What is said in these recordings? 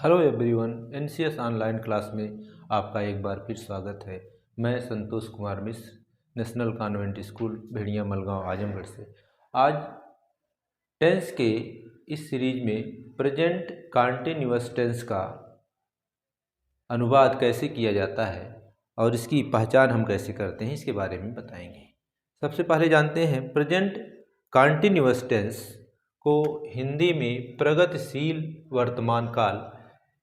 Hello everyone, NCS online class में आपका एक बार फिर स्वागत है। मैं Santosh Kumar Mishra, national convent school भेड़िया मलगांव आजमगढ़ से। आज टेंस के इस सीरीज में प्रेजेंट कॉन्टिन्यूअस टेंस का अनुवाद कैसे किया जाता है और इसकी पहचान हम कैसे करते हैं, इसके बारे में बताएंगे। सबसे पहले जानते हैं प्रेजेंट कॉन्टिन्यूअस टेंस को हिंदी में प्रगतिशील वर्तमान काल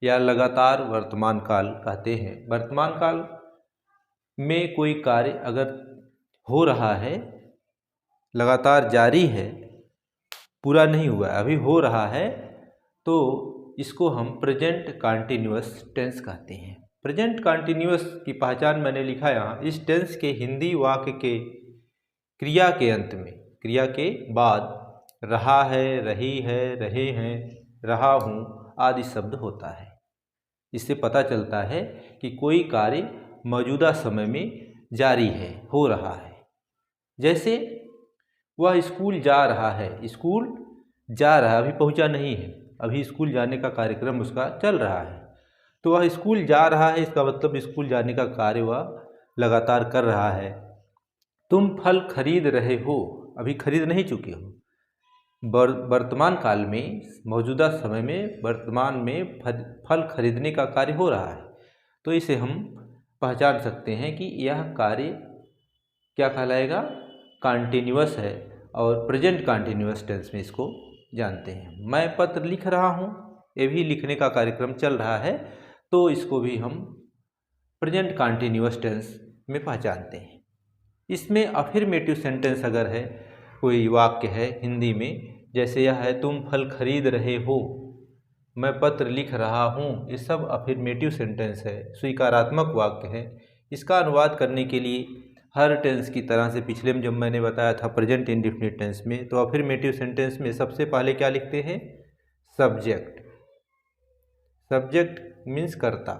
या लगातार वर्तमान काल कहते हैं। वर्तमान काल में कोई कार्य अगर हो रहा है, लगातार जारी है, पूरा नहीं हुआ है, अभी हो रहा है, तो इसको हम प्रेजेंट कॉन्टिन्यूअस टेंस कहते हैं। प्रेजेंट कॉन्टिन्यूअस की पहचान मैंने लिखा यहाँ। इस टेंस के हिंदी वाक्य के क्रिया के अंत में, क्रिया के बाद रहा है, रही है, रहे हैं, रहा हूँ आदि शब्द होता है। इससे पता चलता है कि कोई कार्य मौजूदा समय में जारी है, हो रहा है। जैसे वह स्कूल जा रहा है, स्कूल जा रहा है, अभी पहुंचा नहीं है, अभी स्कूल जाने का कार्यक्रम उसका चल रहा है। तो वह स्कूल जा रहा है, इसका मतलब स्कूल जाने का कार्य वह लगातार कर रहा है। तुम फल खरीद रहे हो, अभी खरीद नहीं चुके हो। वर्तमान काल में, मौजूदा समय में, वर्तमान में फल खरीदने का कार्य हो रहा है। तो इसे हम पहचान सकते हैं कि यह कार्य क्या कहलाएगा, कॉन्टिन्यूअस है, और प्रेजेंट कॉन्टिन्यूअस टेंस में इसको जानते हैं। मैं पत्र लिख रहा हूँ, ये भी लिखने का कार्यक्रम चल रहा है, तो इसको भी हम प्रेजेंट कॉन्टिन्यूअस टेंस में पहचानते हैं। इसमें अफर्मेटिव सेंटेंस अगर है, कोई वाक्य है हिंदी में, जैसे यह है तुम फल खरीद रहे हो, मैं पत्र लिख रहा हूँ, ये सब अफर्मेटिव सेंटेंस है, स्वीकारात्मक वाक्य है। इसका अनुवाद करने के लिए हर टेंस की तरह से पिछले में जब मैंने बताया था प्रेजेंट इंडेफिनिट टेंस में, तो अफर्मेटिव सेंटेंस में सबसे पहले क्या लिखते हैं, सब्जेक्ट। सब्जेक्ट मीन्स कर्ता,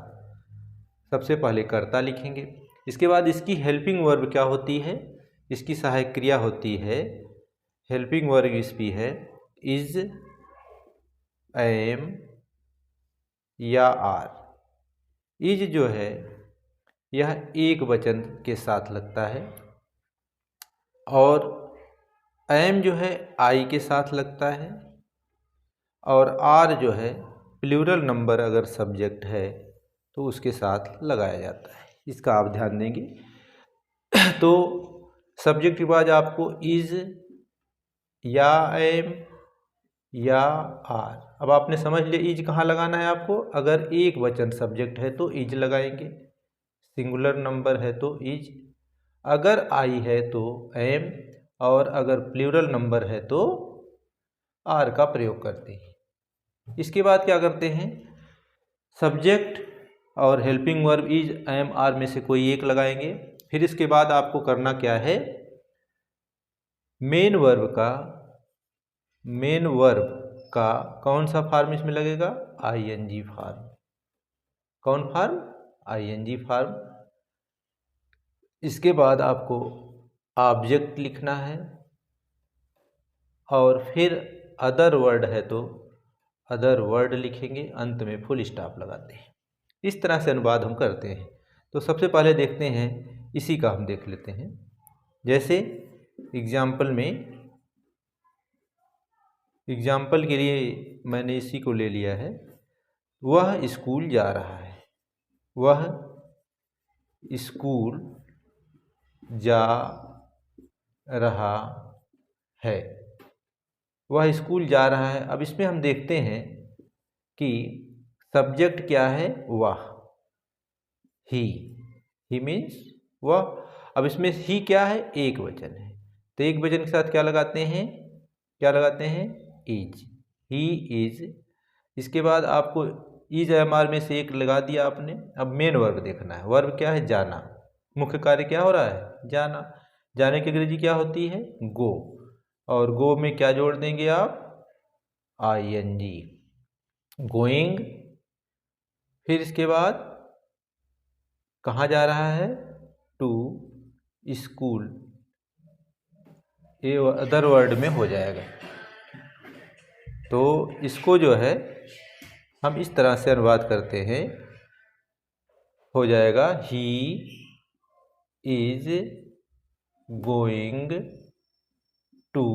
सबसे पहले कर्ता लिखेंगे। इसके बाद इसकी हेल्पिंग वर्ब क्या होती है, इसकी सहायक क्रिया होती है, हेल्पिंग वर्ब इसकी है इज, एम या आर। इज जो है यह एक वचन के साथ लगता है, और एम जो है आई के साथ लगता है, और आर जो है प्लूरल नंबर अगर सब्जेक्ट है तो उसके साथ लगाया जाता है। इसका आप ध्यान देंगे। तो सब्जेक्ट के बाद आपको इज या एम या आर। अब आपने समझ लिया इज कहाँ लगाना है आपको। अगर एक वचन सब्जेक्ट है तो इज लगाएंगे, सिंगुलर नंबर है तो इज, अगर आई है तो एम, और अगर प्लूरल नंबर है तो आर का प्रयोग करते हैं। इसके बाद क्या करते हैं, सब्जेक्ट और helping verb is, am, are में से कोई एक लगाएंगे। फिर इसके बाद आपको करना क्या है, मेन वर्ब का कौन सा फॉर्म इसमें लगेगा, आईएनजी फॉर्म। कौन फॉर्म, आईएनजी फॉर्म। इसके बाद आपको ऑब्जेक्ट लिखना है, और फिर अदर वर्ड है तो अदर वर्ड लिखेंगे, अंत में फुल स्टॉप लगाते हैं। इस तरह से अनुवाद हम करते हैं। तो सबसे पहले देखते हैं, इसी का हम देख लेते हैं। जैसे एग्जाम्पल के लिए मैंने इसी को ले लिया है। वह स्कूल जा रहा है, वह स्कूल जा रहा है, वह स्कूल जा रहा है। अब इसमें हम देखते हैं कि सब्जेक्ट क्या है, वह, ही मीन्स वह। अब इसमें ही क्या है, एक वचन है, तो एक वचन के साथ क्या लगाते हैं, इज, ही इज। इसके बाद आपको इज एम आर में से एक लगा दिया आपने। अब मेन वर्ब देखना है, वर्ब क्या है, जाना। मुख्य कार्य क्या हो रहा है, जाना। जाने की अंग्रेजी क्या होती है, गो, और गो में क्या जोड़ देंगे आप, आईएनजी, गोइंग। फिर इसके बाद कहाँ जा रहा है, टू स्कूल, ये अदर वर्ड में हो जाएगा। तो इसको जो है हम इस तरह से अनुवाद करते हैं, हो जाएगा he is going to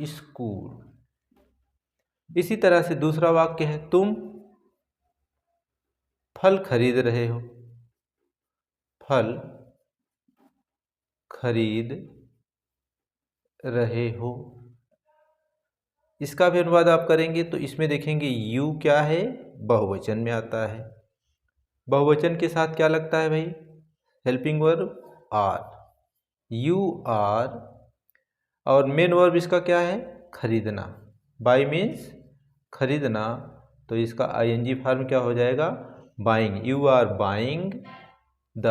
school. इसी तरह से दूसरा वाक्य है, तुम फल खरीद रहे हो। फल खरीद रहे हो, इसका भी अनुवाद आप करेंगे तो इसमें देखेंगे यू क्या है, बहुवचन में आता है। बहुवचन के साथ क्या लगता है भाई, helping verb are. You are, और मेन वर्ब इसका क्या है, खरीदना। बाई मीन्स खरीदना, तो इसका आईएनजी फॉर्म क्या हो जाएगा, buying. You are buying the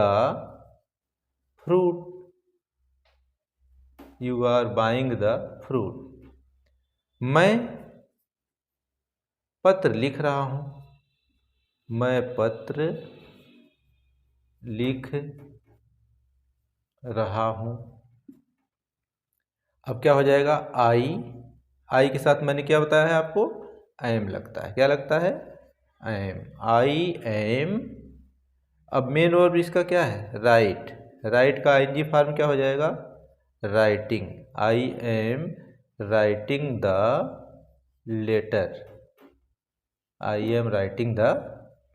fruit. You are buying the fruit. मैं पत्र लिख रहा हूं। मैं पत्र लिख रहा हूं। अब क्या हो जाएगा, आई के साथ मैंने क्या बताया है आपको, एम लगता है। क्या लगता है, एम। I am. अब मेन वर्ब इसका क्या है, राइट। राइट का आईएनजी फॉर्म क्या हो जाएगा, writing. I am writing the letter. I am writing the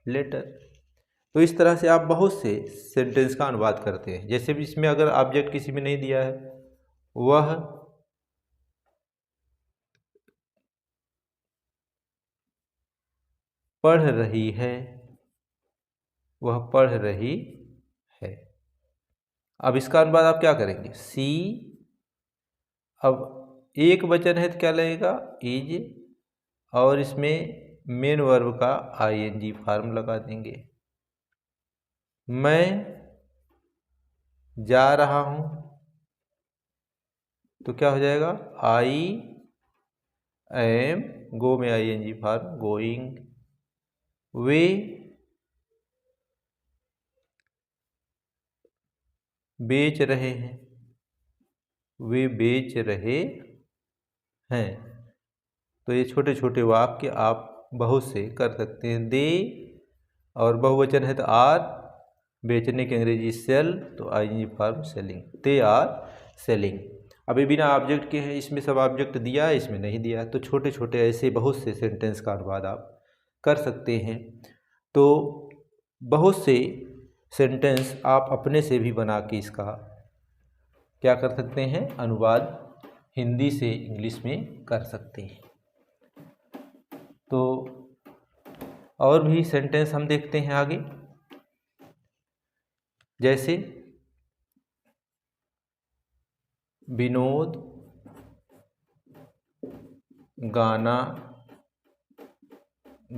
letter. तो इस तरह से आप बहुत से सेंटेंस का अनुवाद करते हैं। जैसे भी इसमें अगर ऑब्जेक्ट किसी में नहीं दिया है, वह पढ़ रही है। वह पढ़ रही है। अब इसका अनुवाद आप क्या करेंगे, सी। अब एक वचन है तो क्या लगेगा, इज, और इसमें मेन वर्ब का आईएनजी फॉर्म लगा देंगे। मैं जा रहा हूं, तो क्या हो जाएगा, आई एम, गो में आईएनजी फॉर्म गोइंग। वे बेच रहे हैं। वे बेच रहे हैं। तो ये छोटे छोटे वाक्य आप बहुत से कर सकते हैं। दे, और बहुवचन है तो आर, बेचने की अंग्रेजी सेल, तो ING form selling. They are selling. अभी बिना ऑब्जेक्ट के हैं, इसमें सब ऑब्जेक्ट दिया है, इसमें नहीं दिया है। तो छोटे छोटे ऐसे बहुत से सेंटेंस का अनुवाद आप कर सकते हैं। तो बहुत से सेंटेंस आप अपने से भी बना के इसका क्या कर सकते हैं, अनुवाद हिंदी से इंग्लिश में कर सकते हैं। तो और भी सेंटेंस हम देखते हैं आगे। जैसे विनोद गाना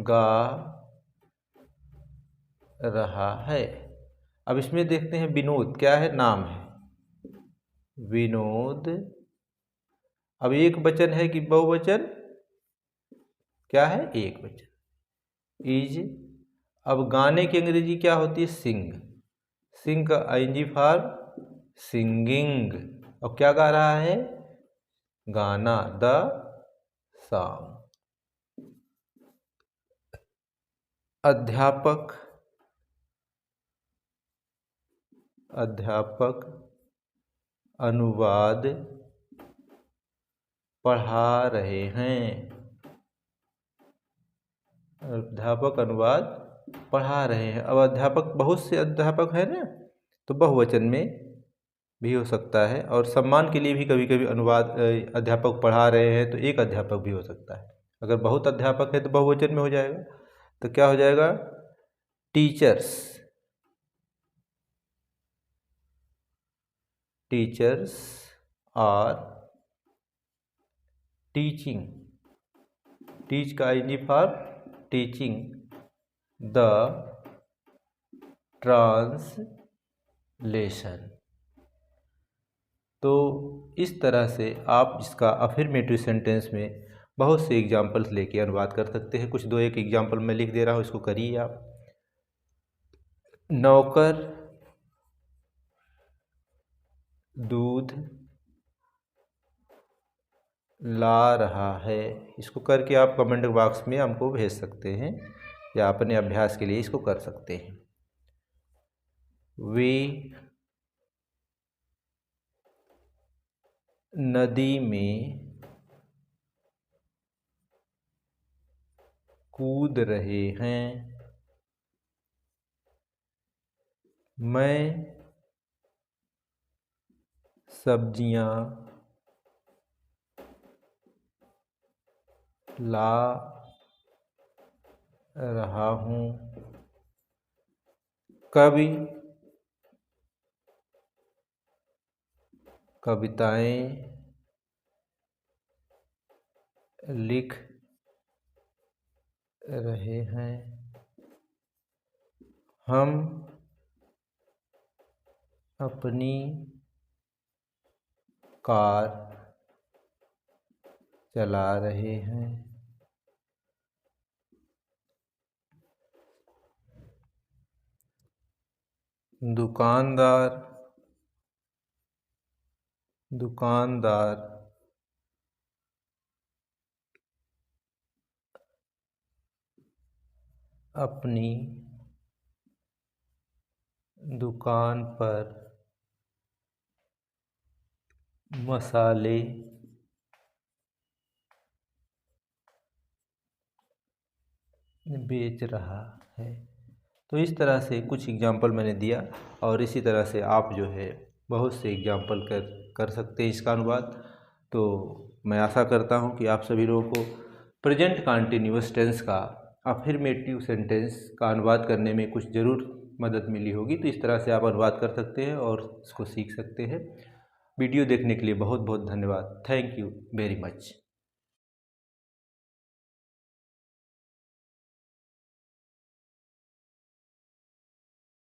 गा रहा है। अब इसमें देखते हैं, विनोद क्या है, नाम है, विनोद। अब एक वचन है कि बहुवचन, क्या है, एक वचन, इज। अब गाने की अंग्रेजी क्या होती है, सिंग। सिंग का आईएनजी फॉर्म सिंगिंग। अब क्या गा रहा है, गाना, द सॉन्ग। अध्यापक, अध्यापक अनुवाद पढ़ा रहे हैं। अध्यापक अनुवाद पढ़ा रहे हैं। अब अध्यापक, बहुत से अध्यापक है ना, तो बहुवचन में भी हो सकता है। और सम्मान के लिए भी कभी कभी अनुवाद, अध्यापक पढ़ा रहे हैं तो एक अध्यापक भी हो सकता है। अगर बहुत अध्यापक है तो बहुवचन में हो जाएगा। तो क्या हो जाएगा, teachers. Teachers are teaching. Teach का ING form teaching the translation. तो इस तरह से आप इसका अफर्मेटिव सेंटेंस में बहुत से एग्जाम्पल्स लेके अनुवाद कर सकते हैं। कुछ दो एक एग्जाम्पल मैं लिख दे रहा हूँ, इसको करिए आप। नौकर दूध ला रहा है। इसको करके आप कमेंट बॉक्स में हमको भेज सकते हैं या अपने अभ्यास के लिए इसको कर सकते हैं। वे नदी में कूद रहे हैं। मैं सब्जियां ला रहा हूँ। कवि कविताएं लिख रहे हैं। हम अपनी कार चला रहे हैं। दुकानदार अपनी दुकान पर मसाले बेच रहा है। तो इस तरह से कुछ एग्जाम्पल मैंने दिया और इसी तरह से आप जो है बहुत से एग्जाम्पल कर सकते हैं इसका अनुवाद। तो मैं आशा करता हूँ कि आप सभी लोगों को प्रेजेंट कंटिन्यूअस टेंस का अफर्मेटिव सेंटेंस का अनुवाद करने में कुछ ज़रूर मदद मिली होगी। तो इस तरह से आप अनुवाद कर सकते हैं और इसको सीख सकते हैं। वीडियो देखने के लिए बहुत बहुत धन्यवाद। Thank you very much.